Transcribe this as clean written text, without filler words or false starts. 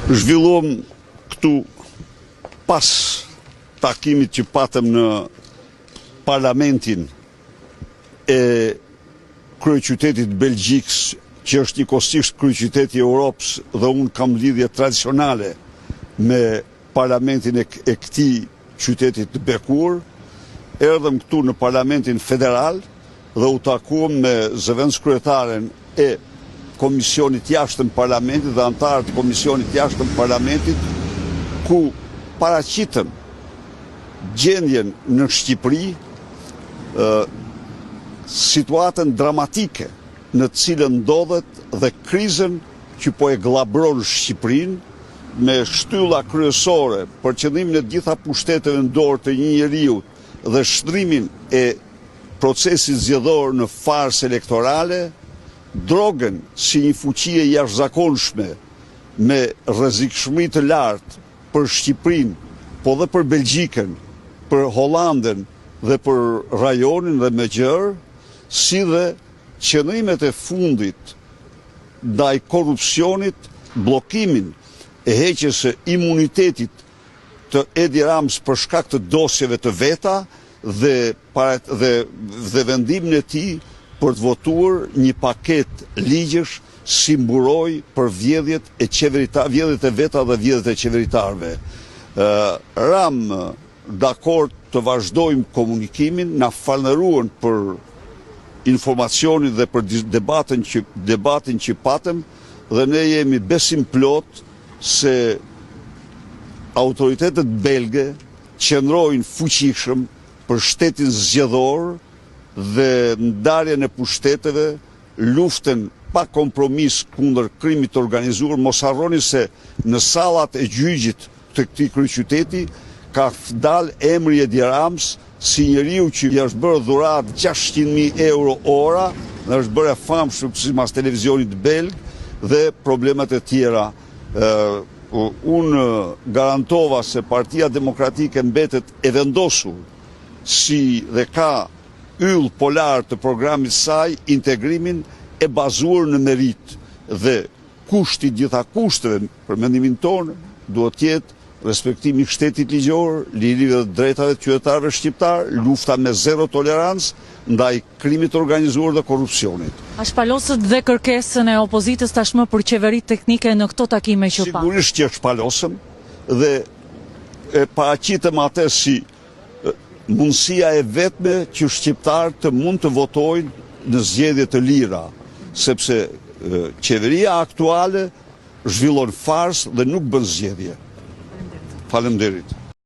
Zhvilluam këtu pas takimit që patëm në parlamentin e kryeqytetit Belgjikës, që është njëkohësisht kryeqyteti i Europës, dhe unë kam lidhje tradicionale me parlamentin e këtij qytetit të bekur. Erdhëm këtu në parlamentin federal dhe u takuam me zëvendëskryetaren e komisionit jashtëm parlamentit dhe antarët e komisionit jashtëm parlamentit, ku paraqitëm gjendjen në Shqipëri, situatën dramatike në cilën ndodhet dhe krizën që po e glabron Shqipërinë, me shtylla kryesore për qëllimin e gjitha pushteteve në dorë të një njeriu dhe shndrimin e procesit zgjedhor në farsë elektorale, drogën si një fuqi e jashtëzakonshme me rrezikshmëri të lartë për Shqipërinë, po dhe për Belgjikën, për Hollandën dhe për rajonin dhe me gjërë, si dhe qëndrimet e fundit ndaj korrupsionit, bllokimin e heqjes së imunitetit të Edi Ramës për shkak të dosjeve të veta dhe vendimin e tij për të votuar një paket ligjesh si mburoj për vjedhjet e veta dhe vjedhjet e qeveritarëve. Ram dakord të vazhdojmë komunikimin, na falënderuan për informacionin dhe për debatin që patëm, dhe ne jemi besim plot se autoritetet belge qëndrojnë fuqishëm për shtetin zgjedhor dhe ndarjen e pushteteve, luftën pa kompromis kundër krimit të organizuar. Mos harroni se në sallat e gjyqit të këtij kryeqyteti ka dalë emri Edi Ramës si njeriu që i është bërë dhuratë 600.000 euro ora, dhe është bërë famshëm sipas televizionit belg dhe problemet e tjera. Unë garantova se Partia Demokratike mbetet e vendosur si dhe ka yll polar të programit saj integrimin e bazuar në merit, dhe kushti gjitha kushteve për mendimin tonë duhet të jetë respektimi i shtetit ligjor, lirive dhe drejtave të qytetarëve shqiptar, lufta me zero tolerancë ndaj krimit organizuar dhe korrupsionit. A shpalosët dhe kërkesën e opozitës tashmë për qeveri teknike në këto takime që pa? Sigurisht që shpalosëm dhe e paraqitëm atë si mundësia e vetme që shqiptarët të mund të votojnë në zgjedhje të lira, sepse qeveria aktuale zhvillon farsë dhe nuk bën zgjedhje. Faleminderit.